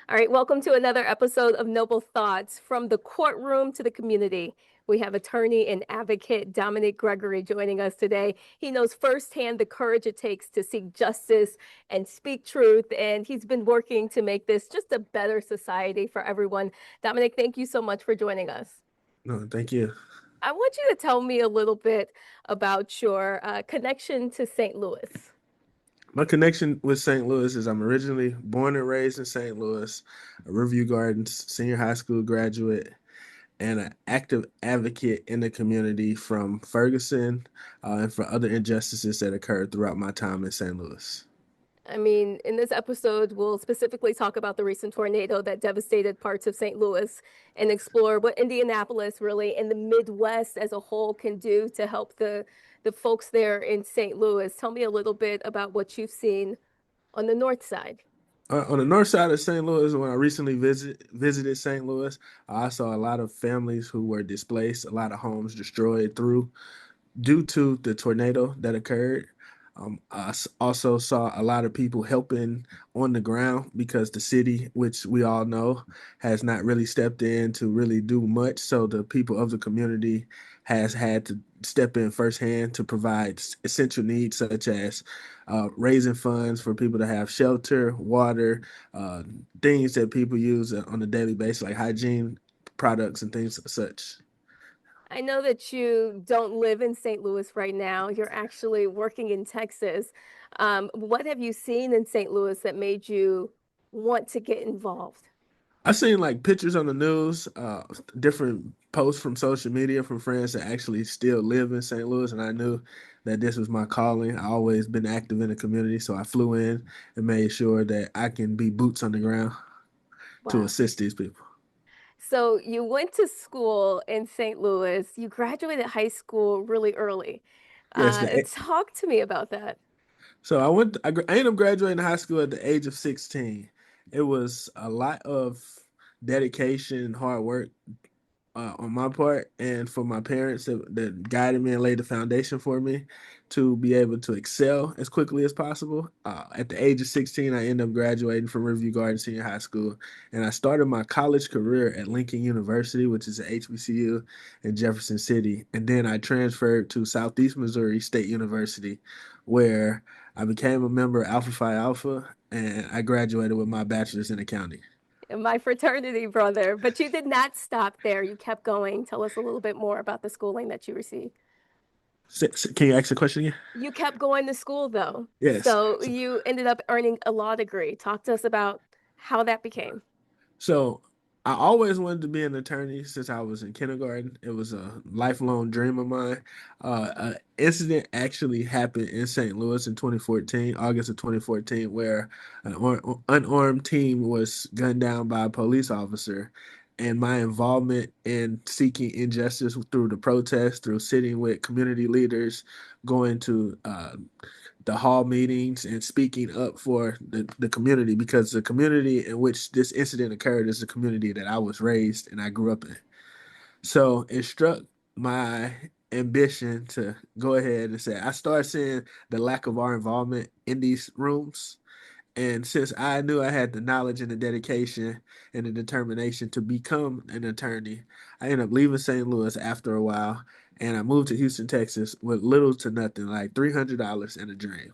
All right, welcome to another episode of Noble Thoughts from the courtroom to the community. We have attorney and advocate Domonick Gregory joining us today. He knows firsthand the courage it takes to seek justice and speak truth, and he's been working to make this just a better society for everyone. Domonick, thank you so much for joining us. No, thank you. I want you to tell me a little bit about your connection to St. Louis. My connection with St. Louis is I'm originally born and raised in St. Louis, a Riverview Gardens senior high school graduate, and an active advocate in the community from Ferguson and for other injustices that occurred throughout my time in St. Louis. I mean, in this episode, we'll specifically talk about the recent tornado that devastated parts of St. Louis and explore what Indianapolis really and the Midwest as a whole can do to help the folks there in St. Louis. Tell me a little bit about what you've seen on the north side. On the north side of St. Louis, when I recently visited St. Louis, I saw a lot of families who were displaced, a lot of homes destroyed through due to the tornado that occurred. Also saw a lot of people helping on the ground because the city, which we all know, has not really stepped in to really do much. So the people of the community has had to step in firsthand to provide essential needs such as raising funds for people to have shelter, water, uh, things that people use on a daily basis, like hygiene products and things such. I know that you don't live in St. Louis right now. You're actually working in Texas. What have you seen in St. Louis that made you want to get involved? I seen like pictures on the news, different posts from social media from friends that actually still live in St. Louis, and I knew that this was my calling. I always been active in the community, so I flew in and made sure that I can be boots on the ground to Wow. assist these people. So you went to school in St. Louis. You graduated high school really early. Yes, Talk to me about that. so I ended up graduating high school at the age of 16. It was a lot of dedication and hard work on my part and for my parents that guided me and laid the foundation for me to be able to excel as quickly as possible. At the age of 16, I ended up graduating from Riverview Gardens Senior High School, and I started my college career at Lincoln University, which is a HBCU in Jefferson City. And then I transferred to Southeast Missouri State University, where I became a member of Alpha Phi Alpha, and I graduated with my bachelor's in accounting. My fraternity brother, but you did not stop there. You kept going. Tell us a little bit more about the schooling that you received. Can you ask the question again? You kept going to school though. Yes. So you ended up earning a law degree. Talk to us about how that became. So I always wanted to be an attorney since I was in kindergarten. It was a lifelong dream of mine. An incident actually happened in St. Louis in 2014, August of 2014, where an unarmed team was gunned down by a police officer. And my involvement in seeking injustice through the protest, through sitting with community leaders, going to the hall meetings and speaking up for the community because the community in which this incident occurred is the community that I was raised and I grew up in. So it struck my ambition to go ahead and say, I started seeing the lack of our involvement in these rooms. And since I knew I had the knowledge and the dedication and the determination to become an attorney, I ended up leaving St. Louis after a while and I moved to Houston, Texas with little to nothing, like $300 and a dream.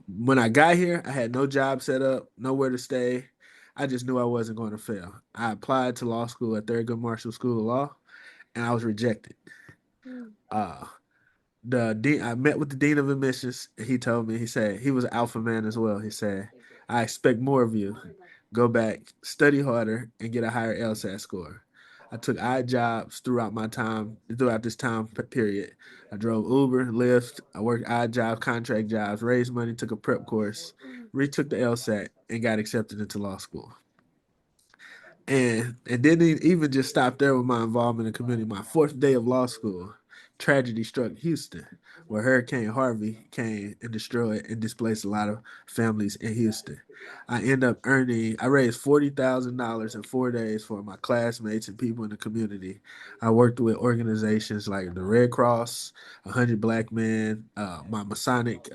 When I got here, I had no job set up, nowhere to stay. I just knew I wasn't going to fail. I applied to law school at Thurgood Marshall School of Law, and I was rejected. Mm. Uh, the dean, I met with the dean of admissions. And he told me, he said he was an alpha man as well. He said, "I expect more of you. Go back, study harder, and get a higher LSAT score." I took odd jobs throughout this time period. I drove Uber, Lyft. I worked odd jobs, contract jobs, raised money, took a prep course, retook the LSAT, and got accepted into law school. And it didn't even just stop there with my involvement in the community. My fourth day of law school, tragedy struck Houston, where Hurricane Harvey came and destroyed and displaced a lot of families in Houston. I raised $40,000 in 4 days for my classmates and people in the community. I worked with organizations like the Red Cross, 100 Black Men, my Masonic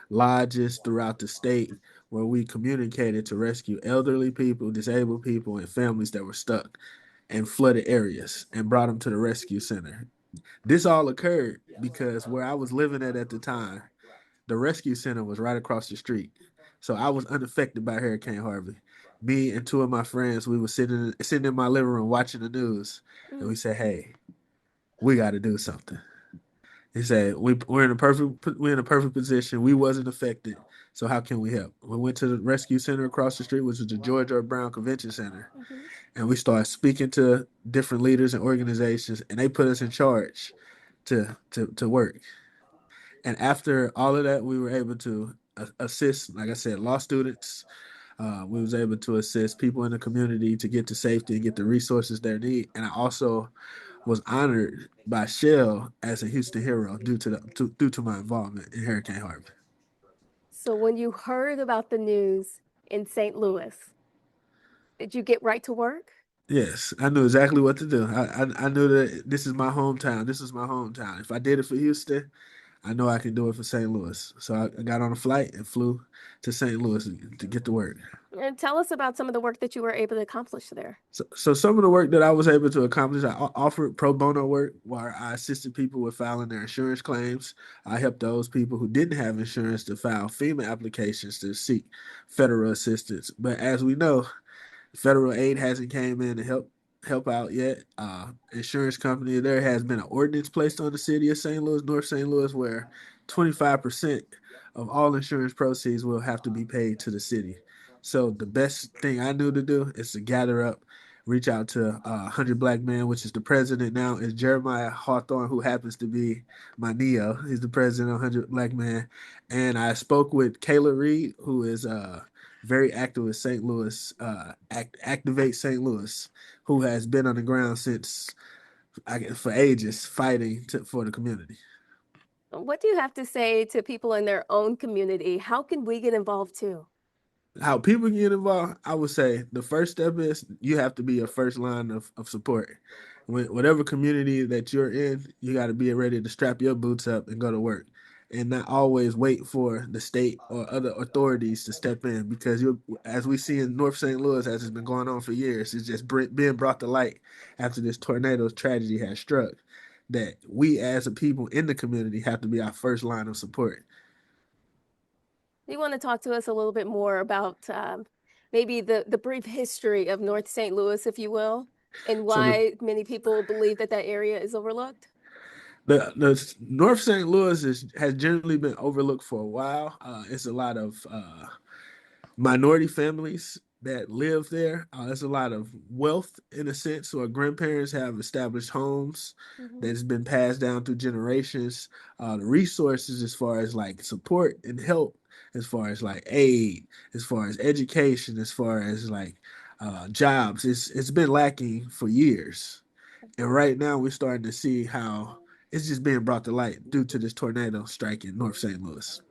lodges throughout the state, where we communicated to rescue elderly people, disabled people, and families that were stuck in flooded areas and brought them to the rescue center. This all occurred because where I was living at the time, the rescue center was right across the street. So I was unaffected by Hurricane Harvey. Me and two of my friends, we were sitting in my living room watching the news, and we Mm. said, "Hey, we got to do something." He said, we're in a perfect position. We wasn't affected, so how can we help?" We went to the rescue center across the street, which was the George R. Brown Convention Center, Mhm. and we started speaking to different leaders and organizations, and they put us in charge to work. And after all of that, we were able to assist, like I said, law students. We was able to assist people in the community to get to safety and get the resources they need. And I also was honored by Shell as a Houston hero due to my involvement in Hurricane Harvey. So when you heard about the news in St. Louis, did you get right to work? Yes, I knew exactly what to do. I knew that this is my hometown. This is my hometown. If I did it for Houston, I know I can do it for St. Louis. So I got on a flight and flew to St. Louis to get to work. And tell us about some of the work that you were able to accomplish there. So some of the work that I was able to accomplish, I offered pro bono work where I assisted people with filing their insurance claims. I helped those people who didn't have insurance to file FEMA applications to seek federal assistance. But as we know, federal aid hasn't came in to help out yet. Insurance company, there has been an ordinance placed on the city of St. Louis, North St. Louis, where 25% of all insurance proceeds will have to be paid to the city. So the best thing I knew to do is to gather up, reach out to 100 Black Men, which is the president now, is Jeremiah Hawthorne, who happens to be my Neo. He's the president of 100 Black Men. And I spoke with Kayla Reed, who is very active with St. Louis, Activate St. Louis, who has been on the ground since for ages fighting for the community. What do you have to say to people in their own community? How can we get involved too? How people get involved, I would say the first step is you have to be your first line of support. Whatever community that you're in, you got to be ready to strap your boots up and go to work, and not always wait for the state or other authorities to step in, because you, as we see in North St. Louis, as it's been going on for years, it's just being brought to light after this tornado tragedy has struck. That we as a people in the community have to be our first line of support. You want to talk to us a little bit more about maybe the brief history of North St. Louis, if you will, and So the why many people believe that that area is overlooked? the North St. Louis has generally been overlooked for a while. It's a lot of minority families that live there. There's a lot of wealth in a sense, so our grandparents have established homes Mhm. that's been passed down through generations. The resources as far as like support and help, as far as like aid, as far as education, as far as like jobs, it's been lacking for years. And right now we're starting to see how it's just being brought to light due to this tornado striking North St. Louis.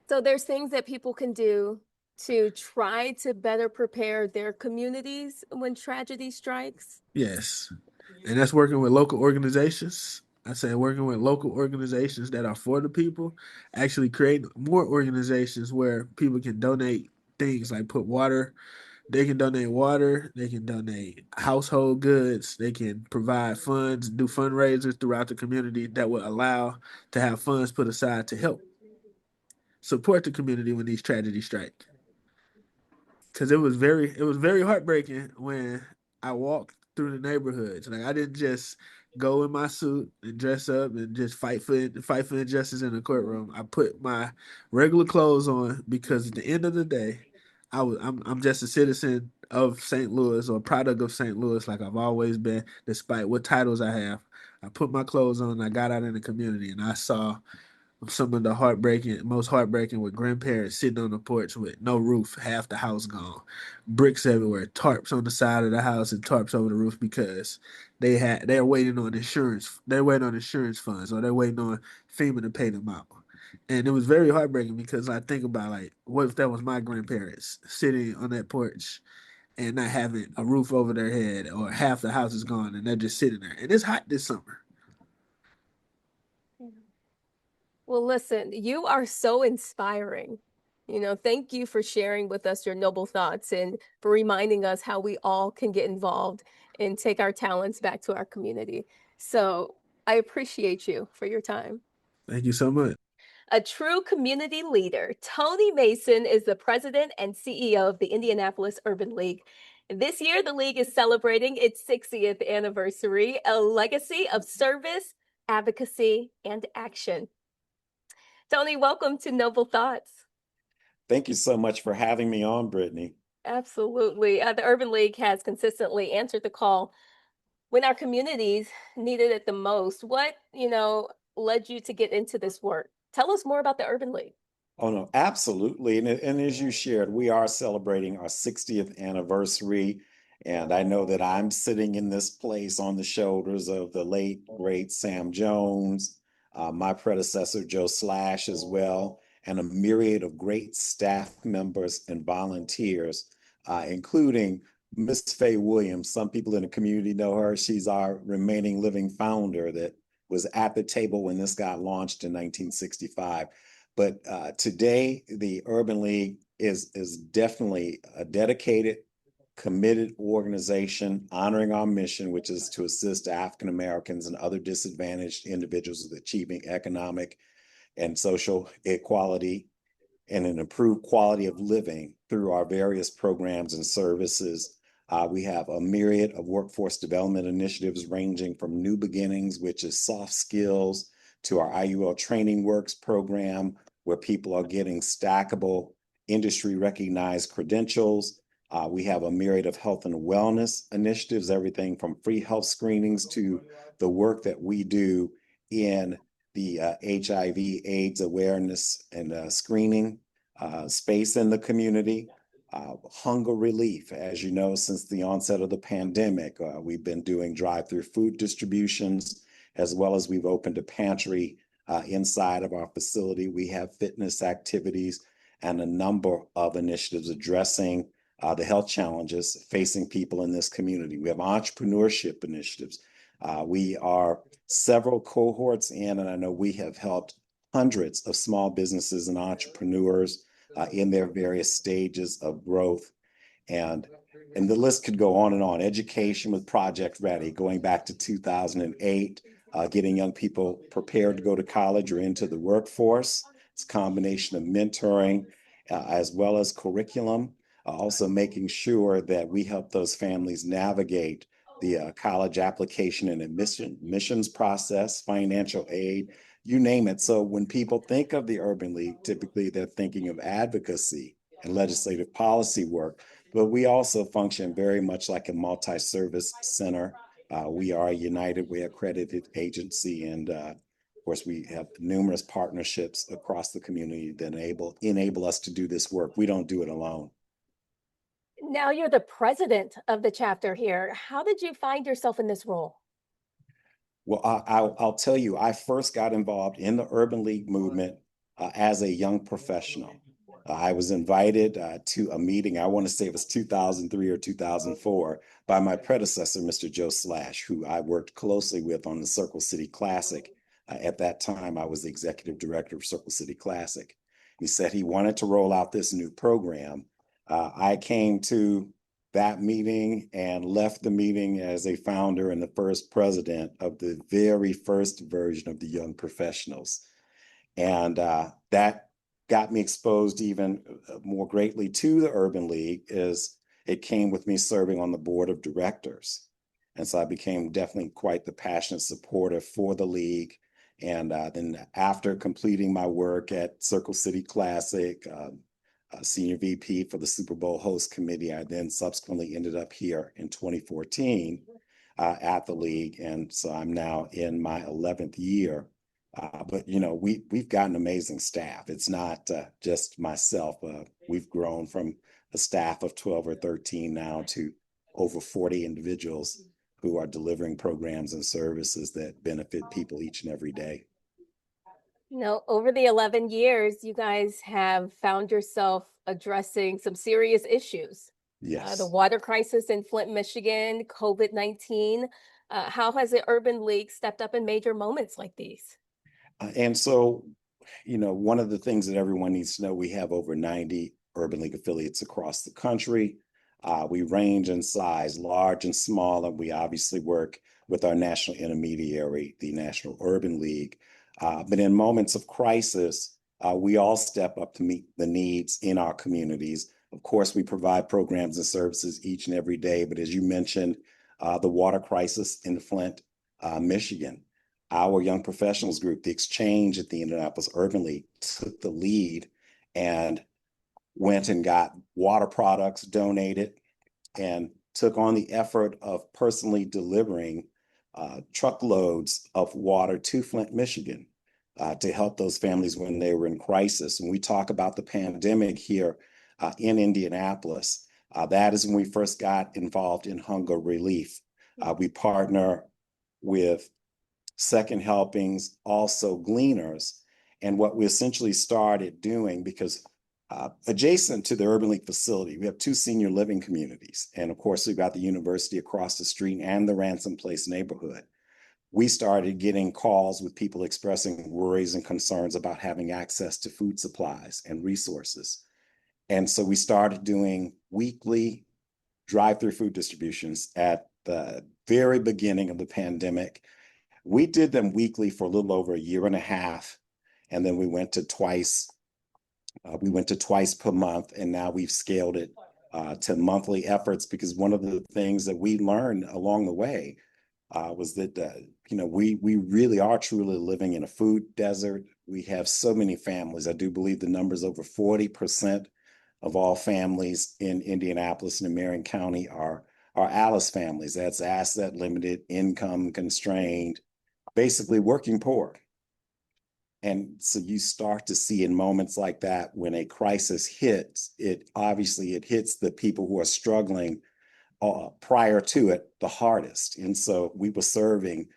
So there's things that people can do to try to better prepare their communities when tragedy strikes. Yes. And that's working with local organizations. I say working with local organizations that are for the people, actually create more organizations where people can donate things like put water. They can donate water, they can donate household goods, they can provide funds, do fundraisers throughout the community that will allow to have funds put aside to help support the community when these tragedies strike. Because it was very heartbreaking when I walked through the neighborhoods. Like I didn't just go in my suit and dress up and just fight for injustice in the Mhm. courtroom. I put my regular clothes on because at the end of the day, I'm just a citizen of St. Louis or a product of St. Louis, like I've always been, despite what titles I have. I put my clothes on and I got out in the community and I saw some of the most heartbreaking with grandparents sitting on the porch with no roof, half the house gone, bricks everywhere, tarps on the side of the house and tarps over the roof because they're waiting on insurance, they're waiting on insurance funds or they're waiting on FEMA to pay them out. And it was very heartbreaking because I think about like, what if that was my grandparents sitting on that porch and not having a roof over their head or half the house is gone and they're just sitting there. And it's hot this summer. Well, listen, you are so inspiring. Thank you for sharing with us your noble thoughts and for reminding us how we all can get involved and take our talents back to our community. So I appreciate you for your time. Thank you so much. A true community leader, Tony Mason is the president and CEO of the Indianapolis Urban League. This year, the league is celebrating its 60th anniversary, a legacy of service, advocacy, and action. Tony, welcome to Noble Thoughts. Thank you so much for having me on, Brittany. Absolutely. The Urban League has consistently answered the call when our communities needed it the most. What led you to get into this work? Tell us more about the Urban League. Oh, no, absolutely. And as you shared, we are celebrating our 60th anniversary. And I know that I'm sitting in this place on the shoulders of the late, great Sam Jones, my predecessor, Joe Slash, as well, and a myriad of great staff members and volunteers, including Miss Faye Williams. Some people in the community know her. She's our remaining living founder that was at the table when this got launched in 1965. But today, the Urban League is definitely a dedicated, committed organization honoring our mission, which is to assist African Americans and other disadvantaged individuals with achieving economic and social equality and an improved quality of living through our various programs and services. We have a myriad of workforce development initiatives ranging from New Beginnings, which is soft skills, to our IUL Training Works program, where people are getting stackable, industry recognized credentials. We have a myriad of health and wellness initiatives, everything from free health screenings to the work that we do in the HIV/AIDS awareness and screening space in the community. Hunger relief, as you know, since the onset of the pandemic, we've been doing drive-through food distributions, as well as we've opened a pantry inside of our facility. We have fitness activities and a number of initiatives addressing the health challenges facing people in this community. We have entrepreneurship initiatives. We are several cohorts in, and I know we have helped hundreds of small businesses and entrepreneurs in their various stages of growth. And the list could go on and on. Education with Project Ready, going back to 2008, getting young people prepared to go to college or into the workforce. It's a combination of mentoring as well as curriculum, also making sure that we help those families navigate the college application and admissions process, financial aid, you name it. So when people think of the Urban League, typically they're thinking of advocacy and legislative policy work, but we also function very much like a multi-service center. We are a United Way accredited agency, and of course, we have numerous partnerships across the community that enable us to do this work. We don't do it alone. Now you're the president of the chapter here. How did you find yourself in this role? Well, I'll tell you, I first got involved in the Urban League movement as a young professional. I was invited to a meeting, I want to say it was 2003 or 2004, by my predecessor, Mr. Joe Slash, who I worked closely with on the Circle City Classic. At that time, I was the executive director of Circle City Classic. He said he wanted to roll out this new program. I came to that meeting and left the meeting as a founder and the first president of the very first version of the Young Professionals. And that got me exposed even more greatly to the Urban League, as it came with me serving on the board of directors. And so I became definitely quite the passionate supporter for the league. And then after completing my work at Circle City Classic, senior VP for the Super Bowl host committee, I then subsequently ended up here in 2014 at the league. And so I'm now in my 11th year. But we've got an amazing staff. It's not just myself. We've grown from a staff of 12 or 13 now to over 40 individuals who are delivering programs and services that benefit people each and every day. Over the 11 years, you guys have found yourself addressing some serious issues. The Yes. water crisis in Flint, Michigan, COVID-19. How has the Urban League stepped up in major moments like these? And so one of the things that everyone needs to know, we have over 90 Urban League affiliates across the country. We range in size, large and small, and we obviously work with our national intermediary, the National Urban League. But in moments of crisis, we all step up to meet the needs in our communities. Of course, we provide programs and services each and every day, but as you mentioned, the water crisis in Flint, Michigan. Our young professionals group, the Exchange at the Indianapolis Urban League, took the lead and went and got water products donated and took on the effort of personally delivering truckloads of water to Flint, Michigan, to help those families when they were in crisis. When we talk about the pandemic here in Indianapolis, that is when we first got involved in hunger relief. We partner with Second Helpings, also Gleaners. And what we essentially started doing, because adjacent to the Urban League facility, we have 2 senior living communities. And of course, we've got the university across the street and the Ransom Place neighborhood. We started getting calls with people expressing worries and concerns about having access to food supplies and resources. And so we started doing weekly drive-through food distributions at the very beginning of the pandemic. We did them weekly for a little over a year and a half, and then we went to twice per month, and now we've scaled it to monthly efforts, because one of the things that we learned along the way was that we really are truly living in a food desert. We have so many families. I do believe the number's over 40% of all families in Indianapolis and in Marion County are ALICE families. That's asset limited, income constrained, basically working poor. And so you start to see in moments like that, when a crisis hits, it hits the people who are struggling prior to it the hardest. And so we were serving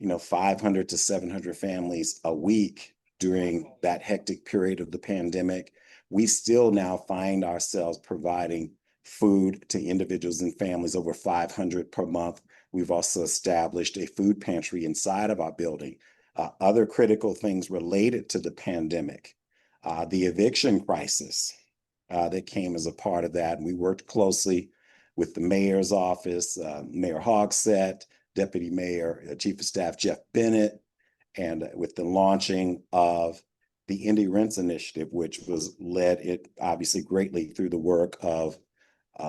500 to 700 families a week during that hectic period of the pandemic. We still now find ourselves providing food to individuals and families, over 500 per month. We've also established a food pantry inside of our building. Other critical things related to the pandemic, the eviction crisis that came as a part of that. And we worked closely with the mayor's office, Mayor Hogsett, Deputy Mayor, Chief of Staff Jeff Bennett, and with the launching of the Indy Rents Initiative, which was led obviously greatly through the work of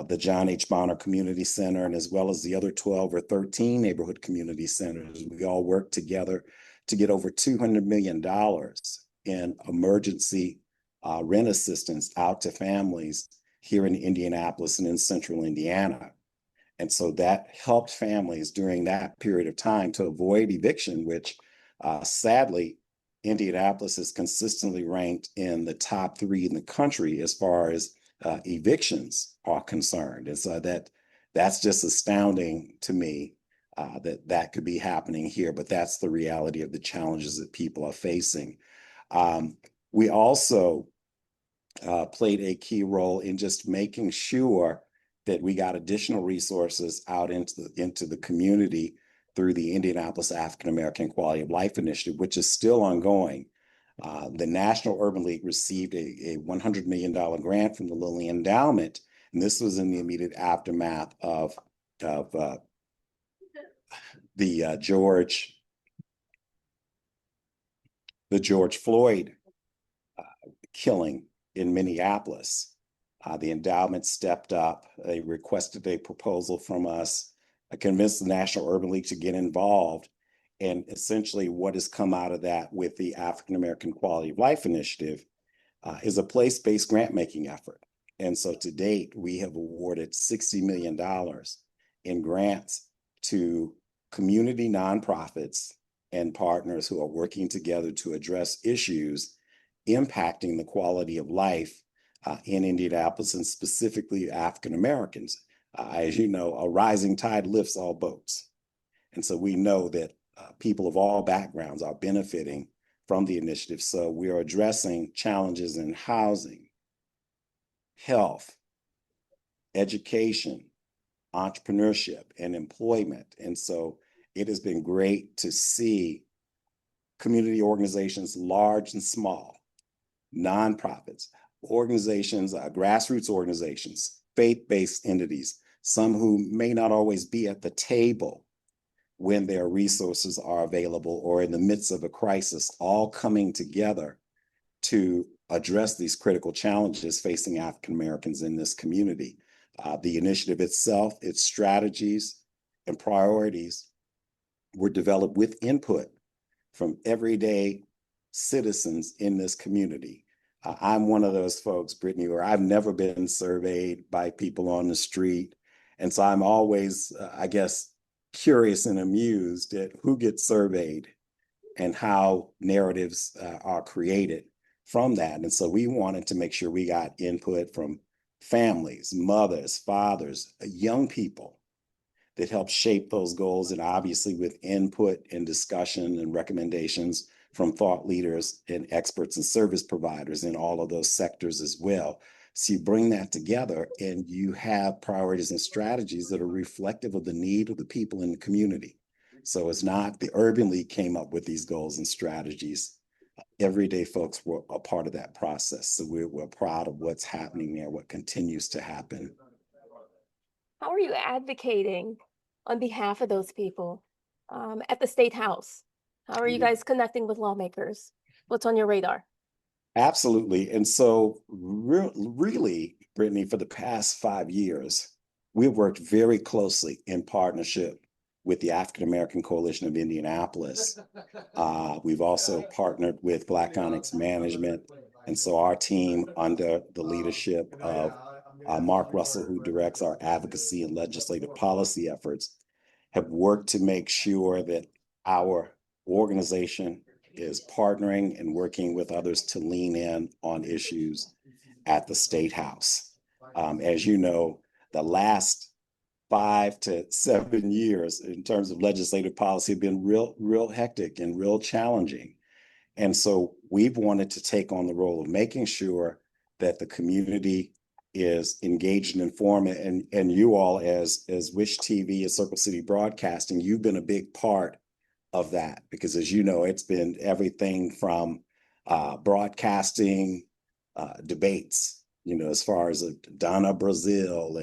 the John H. Bonner Community Center, and as well as the other 12 or 13 neighborhood community centers. We all worked together to get over $200 million in emergency rent assistance out to families here in Indianapolis and in central Indiana. And so that helped families during that period of time to avoid eviction, which sadly, Indianapolis is consistently ranked in the top 3 in the country as far as evictions are concerned. And so that's just astounding to me that could be happening here, but that's the reality of the challenges that people are facing. We also played a key role in just making sure that we got additional resources out into the community through the Indianapolis African American Quality of Life Initiative, which is still ongoing. The National Urban League received a $100 million grant from the Lilly Endowment, and this was in the immediate aftermath of the George Floyd killing in Minneapolis. The endowment stepped up. They requested a proposal from us. I convinced the National Urban League to get involved. And essentially what has come out of that with the African American Quality of Life Initiative is a place-based grant-making effort. And so to date, we have awarded $60 million in grants to community nonprofits and partners who are working together to address issues impacting the quality of life in Indianapolis, and specifically African Americans. As you know, a rising tide lifts all boats. And so we know that people of all backgrounds are benefiting from the initiative. So we are addressing challenges in housing, health, education, entrepreneurship, and employment. And so it has been great to see community organizations, large and small, nonprofits, organizations, grassroots organizations, faith-based entities, some who may not always be at the table when their resources are available or in the midst of a crisis, all coming together to address these critical challenges facing African Americans in this community. The initiative itself, its strategies and priorities were developed with input from everyday citizens in this community. I'm one of those folks, Brittany, where I've never been surveyed by people on the street. And so I'm always, I guess, curious and amused at who gets surveyed and how narratives are created from that. And so we wanted to make sure we got input from families, mothers, fathers, young people that help shape those goals, and obviously with input and discussion and recommendations from thought leaders and experts and service providers in all of those sectors as well. So you bring that together and you have priorities and strategies that are reflective of the need of the people in the community. So it's not the Urban League came up with these goals and strategies. Everyday folks were a part of that process. So we're proud of what's happening there, what continues to happen. How are you advocating on behalf of those people at the State House? How are you guys connecting with lawmakers? What's on your radar? Absolutely. And so really, Brittany, for the past 5 years, we've worked very closely in partnership with the African American Coalition of Indianapolis. We've also partnered with Black Onyx Management. And so our team, under the leadership of Mark Russell, who directs our advocacy and legislative policy efforts, have worked to make sure that our organization is partnering and working with others to lean in on issues at the State House. As you know, the last 5 to 7 years in terms of legislative policy have been real hectic and real challenging. And so we've wanted to take on the role of making sure that the community is engaged and informed. And you all, as Wish TV, as Circle City Broadcasting, you've been a big part of that, because as you know, it's been everything from broadcasting debates, as far as Donna Brazil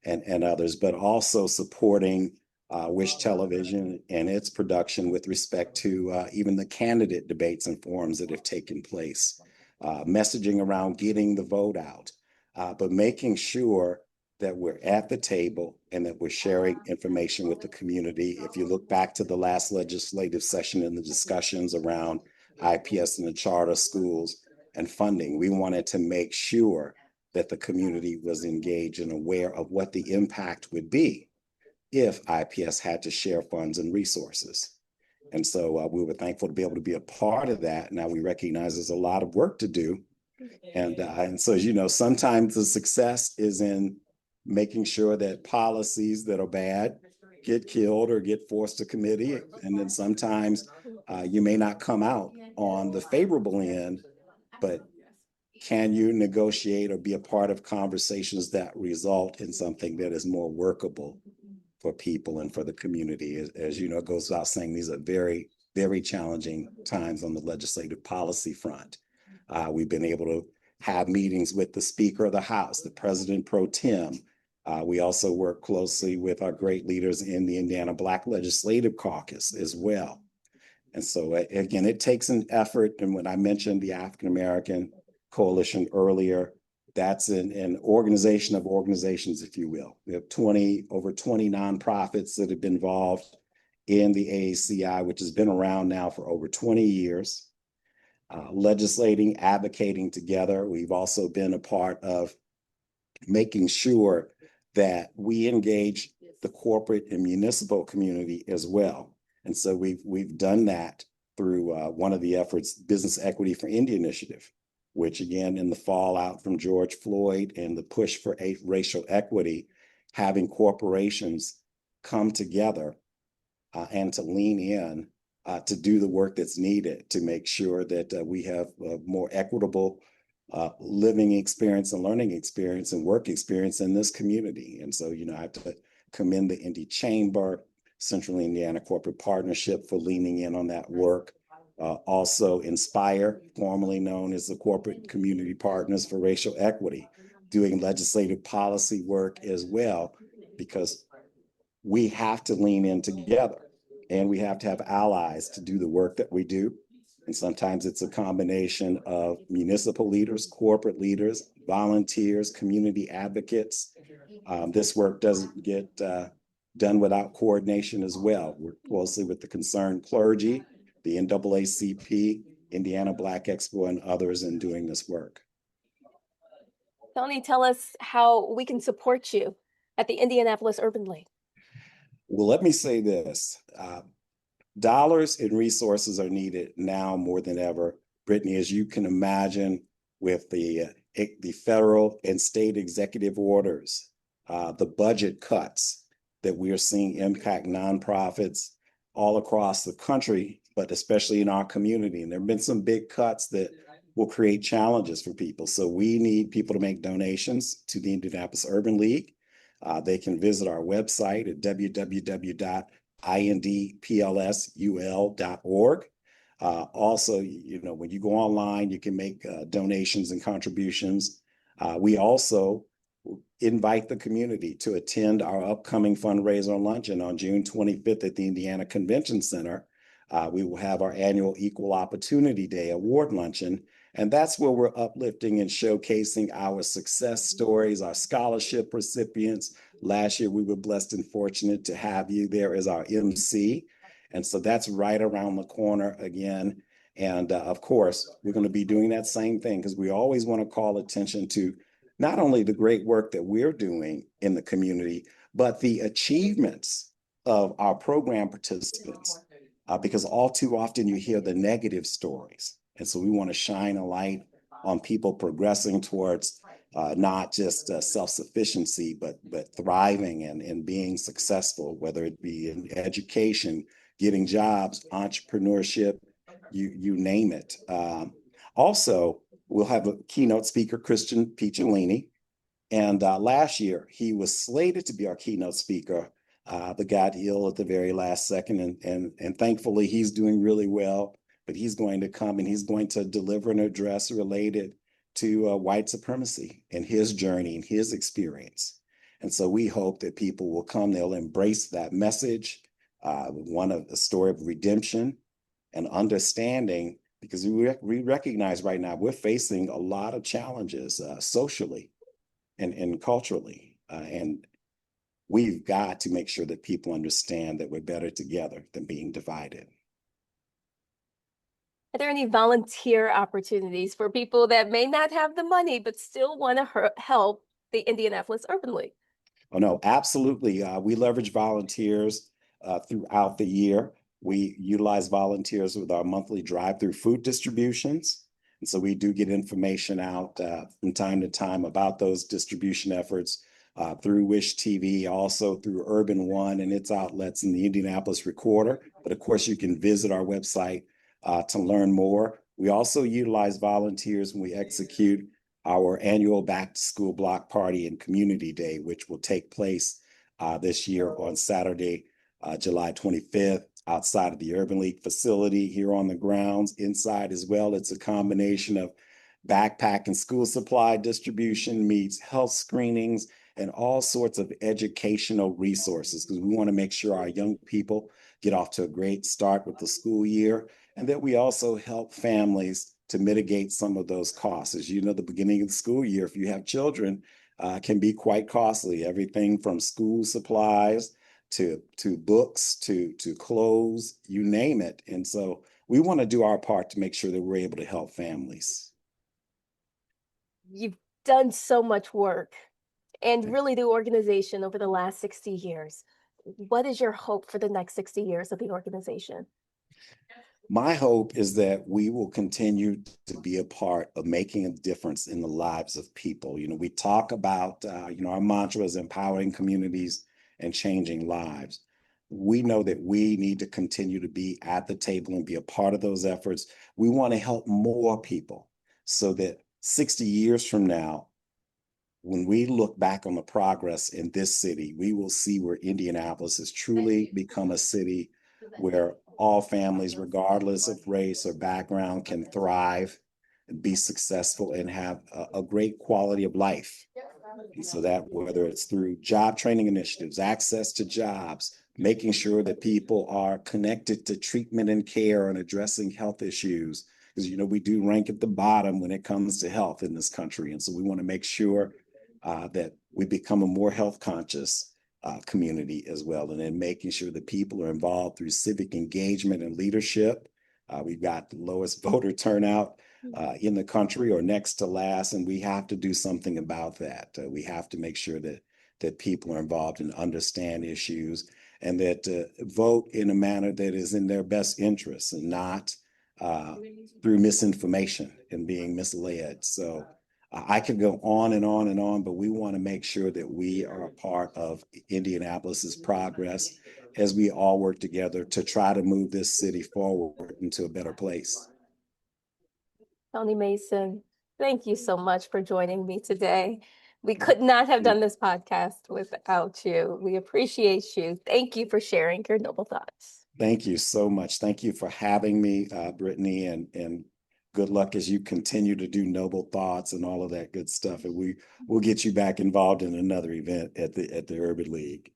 and others, but also supporting Wish Television and its production with respect to even the candidate debates and forums that have taken place, messaging around getting the vote out, but making sure that we're at the table and that we're sharing information with the community. If you look back to the last legislative session and the discussions around IPS and the charter schools and funding, we wanted to make sure that the community was engaged and aware of what the impact would be if IPS had to share funds and resources. And so we were thankful to be able to be a part of that. Now we recognize there's a lot of work to do. And so, as you know, sometimes the success is in making sure that policies that are bad get killed or get forced to committee. And then sometimes you may not come out on the favorable end, but can you negotiate or be a part of conversations that result in something that is more workable for people and for the community? As you know, it goes without saying, these are very, very challenging times on the legislative policy front. We've been able to have meetings with the Speaker of the House, the President Pro Tem. We also work closely with our great leaders in the Indiana Black Legislative Caucus as well. And so, again, it takes an effort. And when I mentioned the African American Coalition earlier, that's an organization of organizations, if you will. We have over 20 nonprofits that have been involved in the AACI, which has been around now for over 20 years. Legislating, advocating together. We've also been a part of making sure that we engage the corporate and municipal community as well. And so we've done that through one of the efforts, Business Equity for India Initiative, which again, in the fallout from George Floyd and the push for racial equity, having corporations come together and to lean in to do the work that's needed to make sure that we have a more equitable living experience and learning experience and work experience in this community. And so, I have to commend the Indy Chamber, Central Indiana Corporate Partnership for leaning in on that work. Also Inspire, formerly known as the Corporate Community Partners for Racial Equity, doing legislative policy work as well, because we have to lean in together and we have to have allies to do the work that we do. And sometimes it's a combination of municipal leaders, corporate leaders, volunteers, community advocates. This work doesn't get done without coordination as well. We work closely with the concerned clergy, the NAACP, Indiana Black Expo, and others in doing this work. Tony, tell us how we can support you at the Indianapolis Urban League. Well, let me say this. Dollars and resources are needed now more than ever. Brittany, as you can imagine, with the federal and state executive orders, the budget cuts that we are seeing impact nonprofits all across the country, but especially in our community. And there have been some big cuts that will create challenges for people. So we need people to make donations to the Indianapolis Urban League. They can visit our website at www.indplsul.org. Also, when you go online, you can make donations and contributions. We also invite the community to attend our upcoming fundraiser luncheon on June 25th at the Indiana Convention Center. We will have our annual Equal Opportunity Day award luncheon, and that's where we're uplifting and showcasing our success stories, our scholarship recipients. Last year, we were blessed and fortunate to have you there as our MC. And so that's right around the corner again. And of course, we're going to be doing that same thing because we always want to call attention to not only the great work that we're doing in the community, but the achievements of our program participants. Because all too often you hear the negative stories. And so we want to shine a light on people progressing towards not just self-sufficiency, but thriving and being successful, whether it be in education, getting jobs, entrepreneurship, you name it. Also, we'll have a keynote speaker, Christian Picciolini. And last year, he was slated to be our keynote speaker, but got ill at the very last second. And thankfully, he's doing really well. But he's going to come and he's going to deliver an address related to white supremacy and his journey and his experience. And so we hope that people will come, they'll embrace that message, one of a story of redemption and understanding, because we recognize right now we're facing a lot of challenges socially and culturally. And we've got to make sure that people understand that we're better together than being divided. Are there any volunteer opportunities for people that may not have the money but still want to help the Indianapolis Urban League? Oh, no, absolutely. We leverage volunteers throughout the year. We utilize volunteers with our monthly drive-through food distributions. And so we do get information out from time to time about those distribution efforts through Wish TV, also through Urban One and its outlets in the Indianapolis Recorder. But of course, you can visit our website to learn more. We also utilize volunteers when we execute our annual Back to School Block Party and Community Day, which will take place this year on Saturday, July 25th, outside of the Urban League facility here on the grounds. Inside as well, it's a combination of backpack and school supply distribution meets health screenings and all sorts of educational resources, because we want to make sure our young people get off to a great start with the school year, and that we also help families to mitigate some of those costs. As you know, the beginning of the school year, if you have children, can be quite costly. Everything from school supplies to books to clothes, you name it. And so we want to do our part to make sure that we're able to help families. You've done so much work and really the organization over the last 60 years. What is your hope for the next 60 years of the organization? My hope is that we will continue to be a part of making a difference in the lives of people. You know, we talk about, our mantra is empowering communities and changing lives. We know that we need to continue to be at the table and be a part of those efforts. We want to help more people so that 60 years from now, when we look back on the progress in this city, we will see where Indianapolis has truly become a city where all families, regardless of race or background, can thrive and be successful and have a great quality of life. And so that whether it's through job training initiatives, access to jobs, making sure that people are connected to treatment and care and addressing health issues, because we do rank at the bottom when it comes to health in this country. And so we want to make sure that we become a more health conscious community as well. And then making sure that people are involved through civic engagement and leadership. We've got the lowest voter turnout in the country, or next to last, and we have to do something about that. We have to make sure that people are involved and understand issues, and that vote in a manner that is in their best interests and not through misinformation and being misled. So I could go on and on and on, but we want to make sure that we are a part of Indianapolis's progress as we all work together to try to move this city forward into a better place. Tony Mason, thank you so much for joining me today. We could not have done this podcast without you. We appreciate you. Thank you for sharing your noble thoughts. Thank you so much. Thank you for having me, Brittany, and good luck as you continue to do noble thoughts and all of that good stuff. And we'll get you back involved in another event at the Urban League.